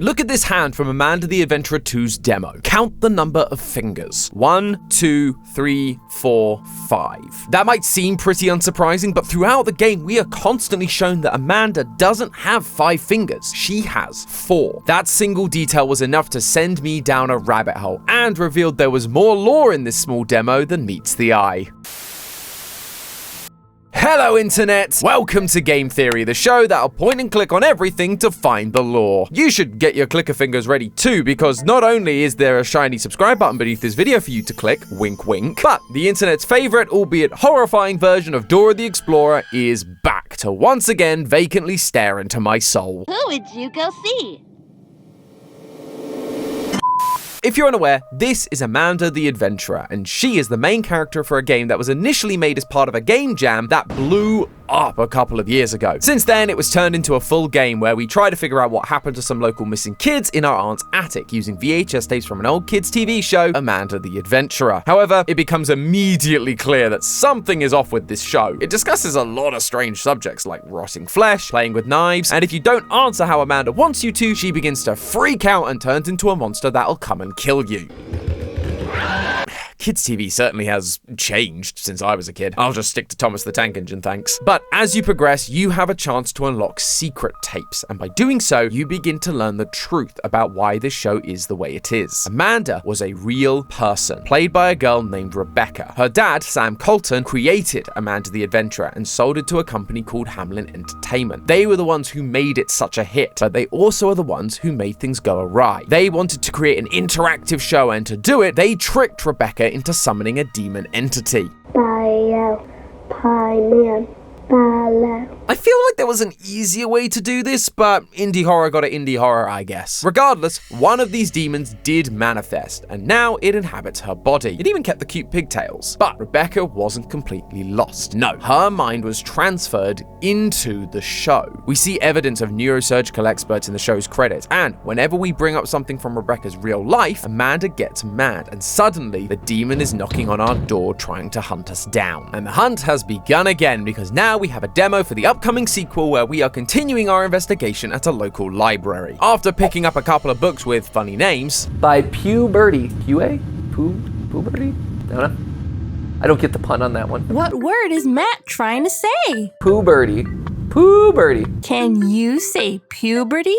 Look at this hand from Amanda the Adventurer 2's demo. Count the number of fingers. 1, 2, 3, 4, 5. That might seem pretty unsurprising, but throughout the game, we are constantly shown that Amanda doesn't have 5 fingers. She has 4. That single detail was enough to send me down a rabbit hole and revealed there was more lore in this small demo than meets the eye. Hello Internet! Welcome to Game Theory, the show that'll point and click on everything to find the lore. You should get your clicker fingers ready too, because not only is there a shiny subscribe button beneath this video for you to click, wink wink, but the internet's favorite, albeit horrifying version of Dora the Explorer is back to once again vacantly stare into my soul. Who would you go see? If you're unaware, this is Amanda the Adventurer, and she is the main character for a game that was initially made as part of a game jam that blew up a couple of years ago. Since then, it was turned into a full game where we try to figure out what happened to some local missing kids in our aunt's attic using VHS tapes from an old kids TV show, Amanda the Adventurer. However, it becomes immediately clear that something is off with this show. It discusses a lot of strange subjects like rotting flesh, playing with knives, and if you don't answer how Amanda wants you to, she begins to freak out and turns into a monster that'll come and kill you. Kids TV certainly has changed since I was a kid. I'll just stick to Thomas the Tank Engine, thanks. But as you progress, you have a chance to unlock secret tapes, and by doing so, you begin to learn the truth about why this show is the way it is. Amanda was a real person, played by a girl named Rebecca. Her dad, Sam Colton, created Amanda the Adventurer and sold it to a company called Hamelin Entertainment. They were the ones who made it such a hit, but they also are the ones who made things go awry. They wanted to create an interactive show, and to do it, they tricked Rebecca into summoning a demon entity. I feel like there was an easier way to do this, but indie horror got an indie horror, I guess. Regardless, one of these demons did manifest, and now it inhabits her body. It even kept the cute pigtails. But Rebecca wasn't completely lost. No, her mind was transferred into the show. We see evidence of neurosurgical experts in the show's credits, and whenever we bring up something from Rebecca's real life, Amanda gets mad, and suddenly the demon is knocking on our door trying to hunt us down. And the hunt has begun again, because now we have a demo for the upcoming sequel where we are continuing our investigation at a local library. After picking up a couple of books with funny names. By Puberty. Puberty? I don't know. I don't get the pun on that one. What word is Matt trying to say? Puberty. Can you say puberty?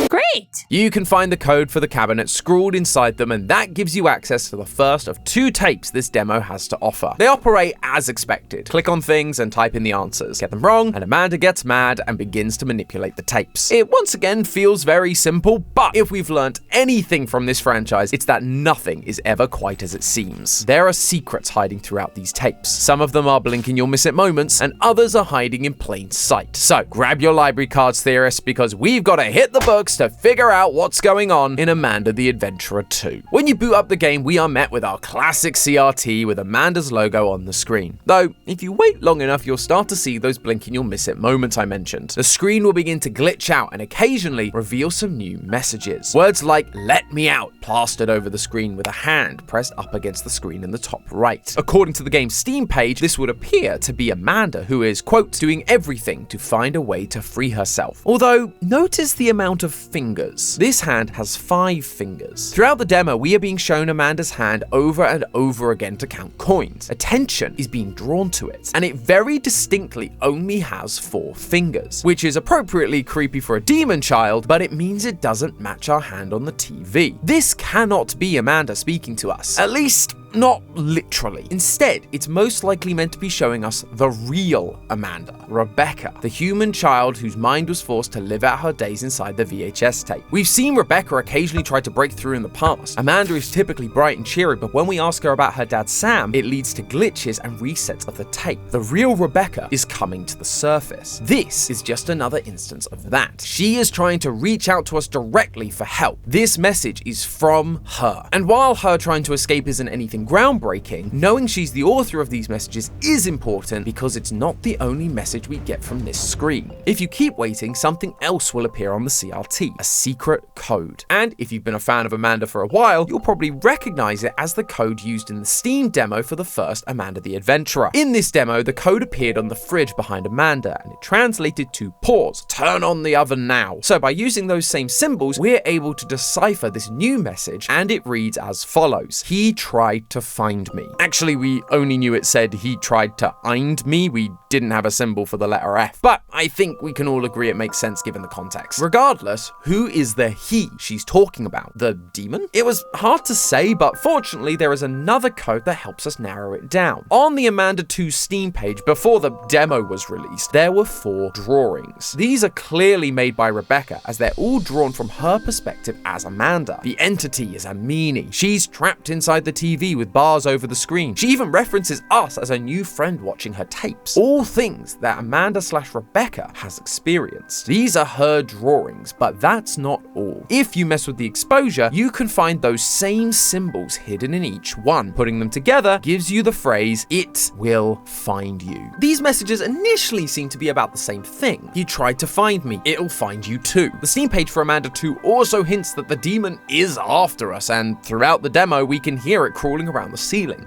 Great! You can find the code for the cabinet scrawled inside them, and that gives you access to the first of 2 tapes this demo has to offer. They operate as expected. Click on things and type in the answers. Get them wrong, and Amanda gets mad and begins to manipulate the tapes. It once again feels very simple, but if we've learnt anything from this franchise, it's that nothing is ever quite as it seems. There are secrets hiding throughout these tapes. Some of them are blink and you'll miss it moments, and others are hiding in plain sight. So grab your library cards, theorists, because we've got to hit the books to figure out what's going on in Amanda the Adventurer 2. When you boot up the game, we are met with our classic CRT with Amanda's logo on the screen. Though, if you wait long enough, you'll start to see those blink and you'll miss it moments I mentioned. The screen will begin to glitch out and occasionally reveal some new messages. Words like "let me out" plastered over the screen with a hand pressed up against the screen in the top right. According to the game's Steam page, this would appear to be Amanda, who is, quote, doing everything to find a way to free herself. Although, notice the amount of fingers. This hand has 5 fingers. Throughout the demo, we are being shown Amanda's hand over and over again to count coins. Attention is being drawn to it, and it very distinctly only has 4 fingers, which is appropriately creepy for a demon child, but it means it doesn't match our hand on the TV. This cannot be Amanda speaking to us. At least, not literally. Instead, it's most likely meant to be showing us the real Amanda, Rebecca, the human child whose mind was forced to live out her days inside the VHS tape. We've seen Rebecca occasionally try to break through in the past. Amanda is typically bright and cheery, but when we ask her about her dad Sam, it leads to glitches and resets of the tape. The real Rebecca is coming to the surface. This is just another instance of that. She is trying to reach out to us directly for help. This message is from her. And while her trying to escape isn't anything something groundbreaking, knowing she's the author of these messages is important because it's not the only message we get from this screen. If you keep waiting, something else will appear on the CRT, a secret code. And if you've been a fan of Amanda for a while, you'll probably recognize it as the code used in the Steam demo for the first Amanda the Adventurer. In this demo, the code appeared on the fridge behind Amanda, and it translated to pause, turn on the oven now. So by using those same symbols, we're able to decipher this new message, and it reads as follows: he tried to find me. Actually, we only knew it said he tried to find me. We didn't have a symbol for the letter F, but I think we can all agree it makes sense given the context. Regardless, who is the he she's talking about? The demon? It was hard to say, but fortunately there is another code that helps us narrow it down. On the Amanda 2 Steam page, before the demo was released, there were 4 drawings. These are clearly made by Rebecca, as they're all drawn from her perspective as Amanda. The entity is a meanie. She's trapped inside the TV with bars over the screen. She even references us as a new friend watching her tapes. All things that Amanda/Rebecca has experienced. These are her drawings, but that's not all. If you mess with the exposure, you can find those same symbols hidden in each one. Putting them together gives you the phrase, "It will find you." These messages initially seem to be about the same thing. You tried to find me, it'll find you too. The Steam page for Amanda 2 also hints that the demon is after us, and throughout the demo we can hear it crawling around the ceiling.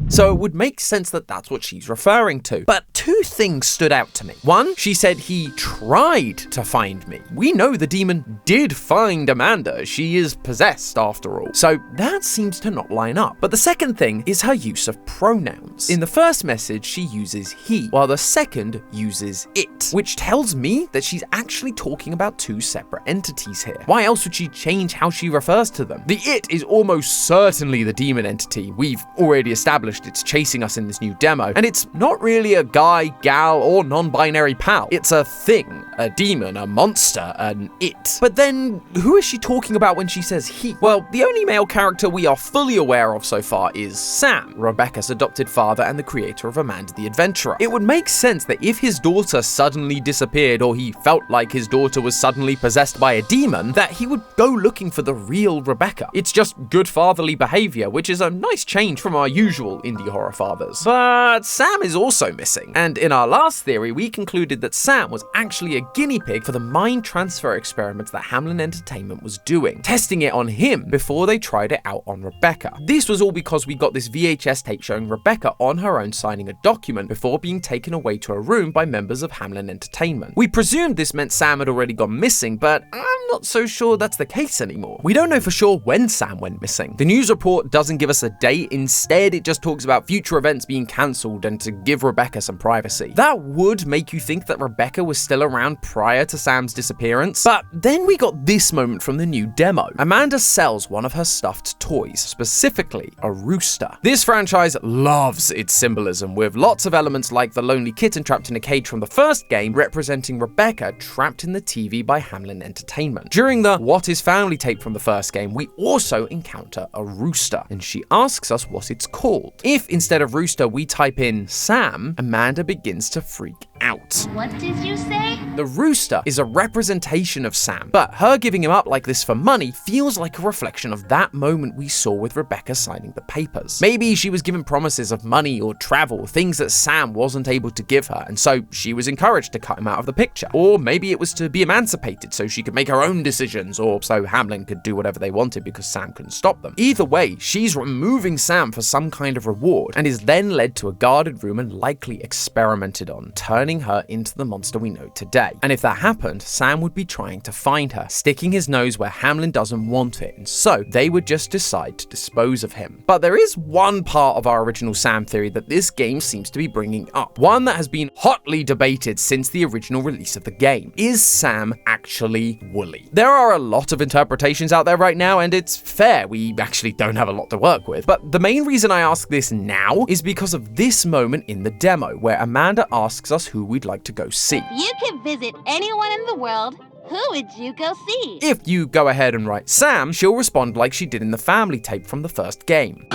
So it would make sense that that's what she's referring to. But 2 things stood out to me. One, she said he tried to find me. We know the demon did find Amanda. She is possessed after all. So that seems to not line up. But the second thing is her use of pronouns. In the first message, she uses he, while the second uses it, which tells me that she's actually talking about 2 separate entities here. Why else would she change how she refers to them? The it is almost certainly the demon entity. We've already established it's chasing us in this new demo, and it's not really a guy, gal, or non-binary pal. It's a thing, a demon, a monster, an it. But then, who is she talking about when she says he? Well, the only male character we are fully aware of so far is Sam, Rebecca's adopted father and the creator of Amanda the Adventurer. It would make sense that if his daughter suddenly disappeared, or he felt like his daughter was suddenly possessed by a demon, that he would go looking for the real Rebecca. It's just good fatherly behavior, which is a nice change from our usual indie horror fathers. But Sam is also missing, and in our last theory we concluded that Sam was actually a guinea pig for the mind transfer experiments that Hamelin Entertainment was doing, testing it on him before they tried it out on Rebecca. This was all because we got this VHS tape showing Rebecca on her own signing a document before being taken away to a room by members of Hamelin Entertainment. We presumed this meant Sam had already gone missing, but I'm not so sure that's the case anymore. We don't know for sure when Sam went missing. The news report doesn't give us a date, instead it just talks about future events being cancelled and to give Rebecca some privacy. That would make you think that Rebecca was still around prior to Sam's disappearance, but then we got this moment from the new demo. Amanda sells one of her stuffed toys, specifically a rooster. This franchise loves its symbolism, with lots of elements like the lonely kitten trapped in a cage from the first game representing Rebecca trapped in the TV by Hamelin Entertainment. During the What is Family tape from the first game, we also encounter a rooster, and she asks us what it's called. If instead of rooster we type in Sam, Amanda begins to freak out. What did you say? The rooster is a representation of Sam, but her giving him up like this for money feels like a reflection of that moment we saw with Rebecca signing the papers. Maybe she was given promises of money or travel, things that Sam wasn't able to give her, and so she was encouraged to cut him out of the picture. Or maybe it was to be emancipated so she could make her own decisions, or so Hamelin could do whatever they wanted because Sam couldn't stop them. Either way, she's removing Sam for some kind of reward, and is then led to a guarded room and likely experimented on, turning her into the monster we know today. And if that happened, Sam would be trying to find her, sticking his nose where Hamelin doesn't want it, and so they would just decide to dispose of him. But there is one part of our original Sam theory that this game seems to be bringing up, one that has been hotly debated since the original release of the game. Is Sam actually woolly? There are a lot of interpretations out there right now, and it's fair, we actually don't have a lot to work with. But the main reason I ask this now is because of this moment in the demo, where Amanda asks us who we'd like to go see. You could visit anyone in the world. Who would you go see? If you go ahead and write Sam, she'll respond like she did in the family tape from the first game.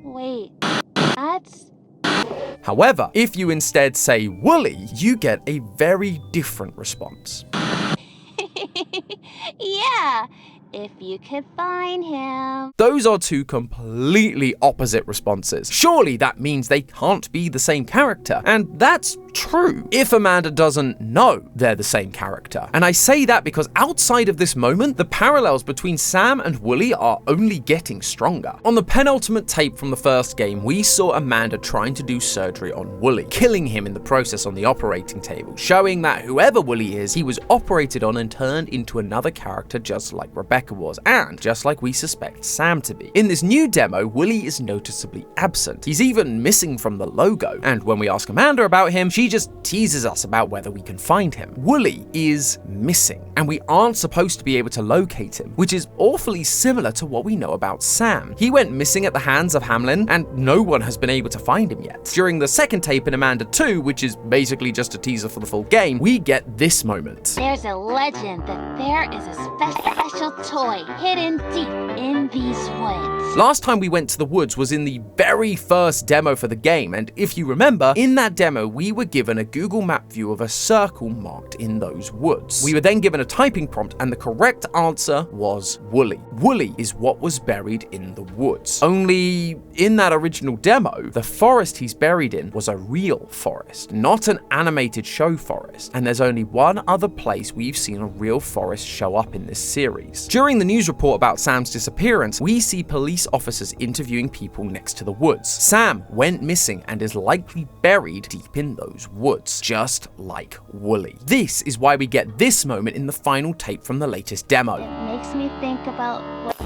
Wait, that's... However, if you instead say woolly, you get a very different response. Yeah, if you could find him. Those are two completely opposite responses. Surely that means they can't be the same character, and that's true if Amanda doesn't know they're the same character. And I say that because outside of this moment, the parallels between Sam and Wooly are only getting stronger. On the penultimate tape from the first game, we saw Amanda trying to do surgery on Wooly, killing him in the process on the operating table, showing that whoever Wooly is, he was operated on and turned into another character just like Rebecca was, and just like we suspect Sam to be. In this new demo, Wooly is noticeably absent. He's even missing from the logo, and when we ask Amanda about him, she just teases us about whether we can find him. Wooly is missing, and we aren't supposed to be able to locate him, which is awfully similar to what we know about Sam. He went missing at the hands of Hamelin, and no one has been able to find him yet. During the second tape in Amanda 2, which is basically just a teaser for the full game, we get this moment. There's a legend that there is a special toy hidden deep in these woods. Last time we went to the woods was in the very first demo for the game, and if you remember, in that demo we were given a Google Map view of a circle marked in those woods. We were then given a typing prompt, and the correct answer was Wooly. Wooly is what was buried in the woods. Only in that original demo, the forest he's buried in was a real forest, not an animated show forest, and there's only one other place we've seen a real forest show up in this series. During the news report about Sam's disappearance, we see police officers interviewing people next to the woods. Sam went missing and is likely buried deep in those woods, just like Wooly. This is why we get this moment in the final tape from the latest demo. It makes me think about what...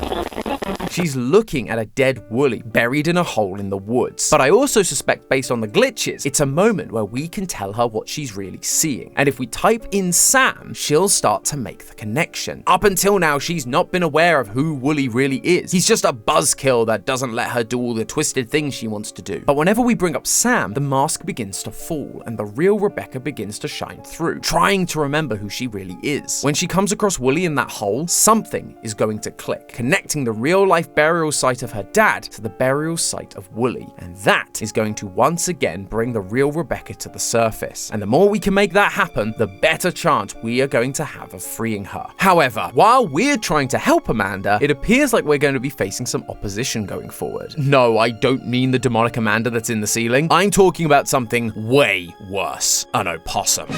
She's looking at a dead Wooly buried in a hole in the woods. But I also suspect, based on the glitches, it's a moment where we can tell her what she's really seeing. And if we type in Sam, she'll start to make the connection. Up until now, she's not been aware of who Wooly really is. He's just a buzzkill that doesn't let her do all the twisted things she wants to do. But whenever we bring up Sam, the mask begins to fall and the real Rebecca begins to shine through, trying to remember who she really is. When she comes across Wooly in that hole, something is going to click, connecting the real-life burial site of her dad to the burial site of Wooly. And that is going to once again bring the real Rebecca to the surface. And the more we can make that happen, the better chance we are going to have of freeing her. However, while we're trying to help Amanda, it appears like we're going to be facing some opposition going forward. No, I don't mean the demonic Amanda that's in the ceiling. I'm talking about something way worse. An opossum.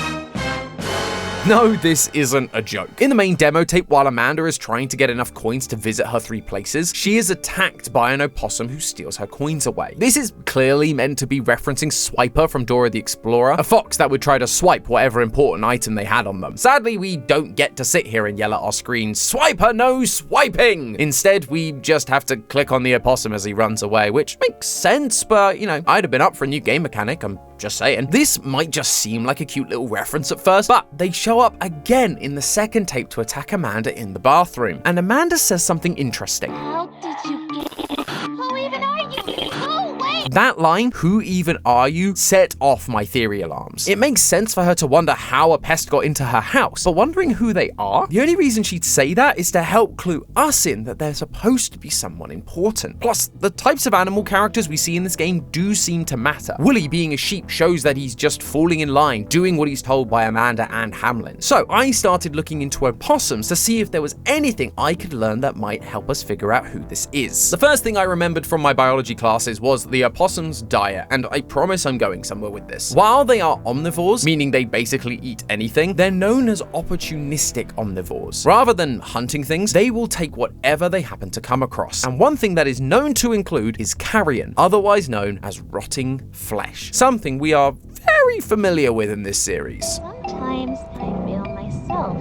No, this isn't a joke. In the main demo tape, while Amanda is trying to get enough coins to visit her 3 places, she is attacked by an opossum who steals her coins away. This is clearly meant to be referencing Swiper from Dora the Explorer, a fox that would try to swipe whatever important item they had on them. Sadly, we don't get to sit here and yell at our screen, "Swiper, no swiping!" Instead, we just have to click on the opossum as he runs away, which makes sense, but, you know, I'd have been up for a new game mechanic, I'm just saying. This might just seem like a cute little reference at first, but they show up again in the second tape to attack Amanda in the bathroom. And Amanda says something interesting. How did you get... Who even are you? Go away! That line, "Who even are you?" set off my theory alarms. It makes sense for her to wonder how a pest got into her house, but wondering who they are? The only reason she'd say that is to help clue us in that they're supposed to be someone important. Plus, the types of animal characters we see in this game do seem to matter. Wooly being a sheep shows that he's just falling in line, doing what he's told by Amanda and Hamelin. So I started looking into opossums to see if there was anything I could learn that might help us figure out who this is. The first thing I remembered from my biology classes was the opossum's diet, and I promise I'm going somewhere with this. While they are omnivores, meaning they basically eat anything, they're known as opportunistic omnivores. Rather than hunting things, they will take whatever they happen to come across. And one thing that is known to include is carrion, otherwise known as rotting flesh, something we are very familiar with in this series. Sometimes I feel myself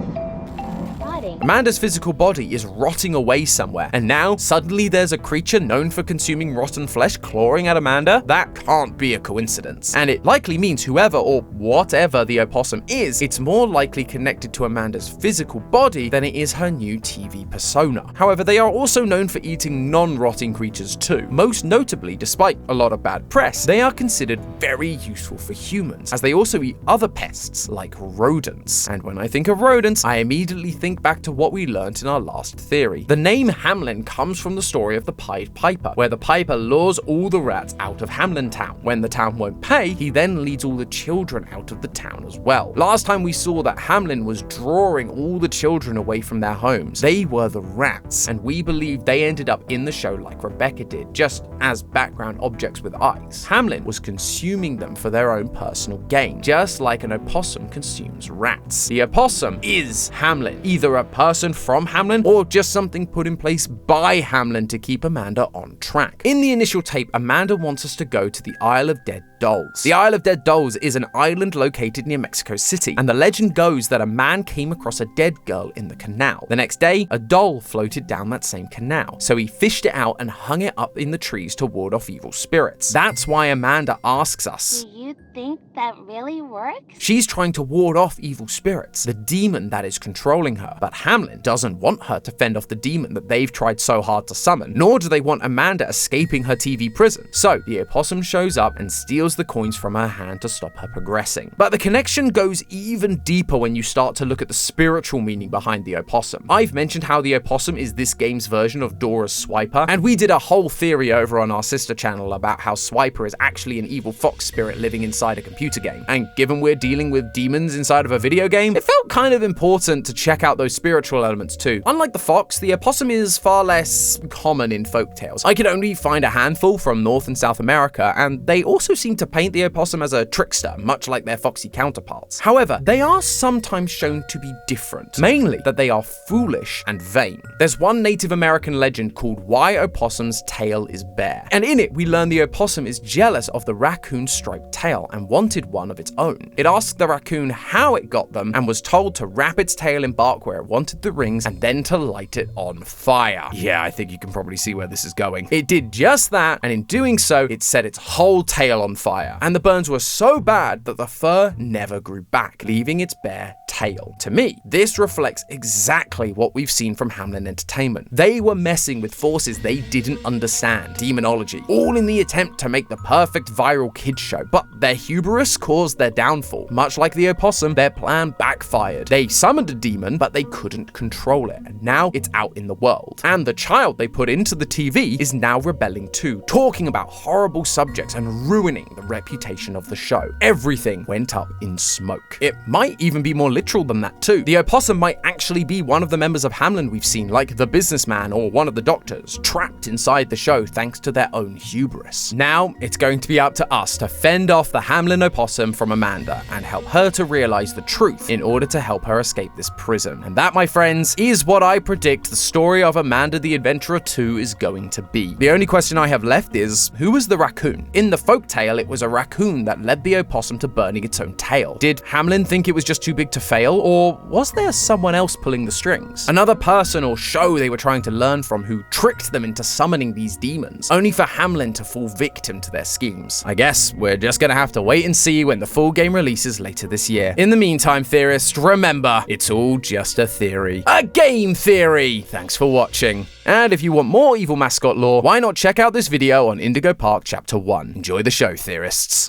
rotting. Amanda's physical body is rotting away somewhere, and now suddenly there's a creature known for consuming rotten flesh clawing at Amanda? That can't be a coincidence. And it likely means whoever or whatever the opossum is, it's more likely connected to Amanda's physical body than it is her new TV persona. However, they are also known for eating non-rotting creatures too. Most notably, despite a lot of bad press, they are considered very useful for humans, as they also eat other pests like rodents. And when I think of rodents, I immediately think back back to what we learnt in our last theory. The name Hamelin comes from the story of the Pied Piper, where the piper lures all the rats out of Hamelin town. When the town won't pay, he then leads all the children out of the town as well. Last time we saw that Hamelin was drawing all the children away from their homes. They were the rats, and we believe they ended up in the show like Rebecca did, just as background objects with eyes. Hamelin was consuming them for their own personal gain, just like an opossum consumes rats. The opossum is Hamelin, either a person from Hamelin or just something put in place by Hamelin to keep Amanda on track. In the initial tape, Amanda wants us to go to the Isle of Dead Dolls. The Isle of Dead Dolls is an island located near Mexico City, and the legend goes that a man came across a dead girl in the canal. The next day, a doll floated down that same canal, so he fished it out and hung it up in the trees to ward off evil spirits. That's why Amanda asks us, Do you think that really works? she's trying to ward off evil spirits, the demon that is controlling her. But Hamelin doesn't want her to fend off the demon that they've tried so hard to summon, nor do they want Amanda escaping her TV prison. So the opossum shows up and steals the coins from her hand to stop her progressing. But the connection goes even deeper when you start to look at the spiritual meaning behind the opossum. I've mentioned how the opossum is this game's version of Dora's Swiper, and we did a whole theory over on our sister channel about how Swiper is actually an evil fox spirit living inside a computer game. And given we're dealing with demons inside of a video game, it felt kind of important to check out those spiritual elements too. Unlike the fox, the opossum is far less common in folktales. I could only find a handful from North and South America, and they also seem to paint the opossum as a trickster, much like their foxy counterparts. However, they are sometimes shown to be different, mainly that they are foolish and vain. There's one Native American legend called Why Opossum's Tail is Bare, and in it we learn the opossum is jealous of the raccoon's striped tail and wanted one of its own. It asked the raccoon how it got them and was told to wrap its tail in bark where it wanted the rings and then to light it on fire. Yeah, I think you can probably see where this is going. It did just that, and in doing so, it set its whole tail on fire, and the burns were so bad that the fur never grew back, leaving its bare tail. To me, this reflects exactly what we've seen from Hamelin Entertainment. They were messing with forces they didn't understand, demonology, all in the attempt to make the perfect viral kids show, but their hubris caused their downfall. Much like the opossum, their plan backfired. They summoned a demon, but they couldn't control it, and now it's out in the world. And the child they put into the TV is now rebelling too, talking about horrible subjects and ruining the reputation of the show. Everything went up in smoke. It might even be more literal than that too. The opossum might actually be one of the members of Hamelin we've seen, like the businessman or one of the doctors, trapped inside the show thanks to their own hubris. Now, it's going to be up to us to fend off the Hamelin opossum from Amanda and help her to realize the truth in order to help her escape this prison. And that, my friends, is what I predict the story of Amanda the Adventurer 2 is going to be. The only question I have left is, who was the raccoon? In the folktale, it was a raccoon that led the opossum to burning its own tail. Did Hamelin think it was just too big to fail, or was there someone else pulling the strings? Another person or show they were trying to learn from who tricked them into summoning these demons, only for Hamelin to fall victim to their schemes. I guess we're just gonna have to wait and see when the full game releases later this year. In the meantime, theorists, remember, it's all just a theory. A game theory! Thanks for watching. And if you want more evil mascot lore, why not check out this video on Indigo Park Chapter 1. Enjoy the show, theorists.